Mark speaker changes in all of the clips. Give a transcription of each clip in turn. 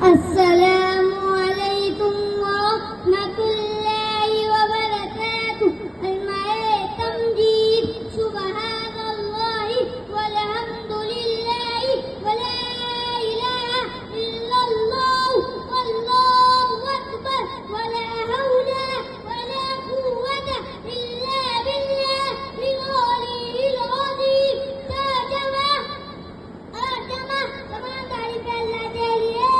Speaker 1: अस्सलामुअलैकुम वरहमतुल्लाहि वबरकातुह। अलमाए तमजीद सुबहानल्लाहि वल्हम्दुलिल्लाहि वला इलाहा इल्लल्लाह वल्लाहु अकबर वला हौला वला कुव्वता इल्ला बिल्लाहिल अलीय्यिल अज़ीम। तमाम तारीफ अल्लाह के लिए,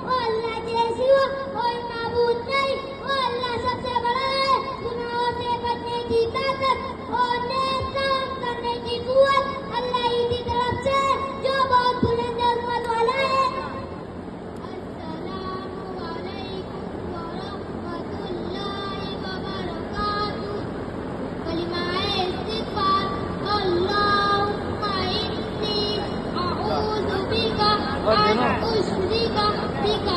Speaker 1: वो अल्लाह के सिवा कोई माबूद नहीं। वो अल्लाह सबसे बड़ा है। गुनाहों से बचने की ताकत और नेक काम करने की कुव्वत अल्लाह ही की तरफ से, जो बहुत बुलंद अज़मत वाला है। अस्सलामु अलैकुम वरहमतुल्लाहि वबरकातुह। कलिमाए इस्तिग़फ़ार। अल्लाहुम्मा इन्नी अऊज़ु बिका अन उश्रिका बिका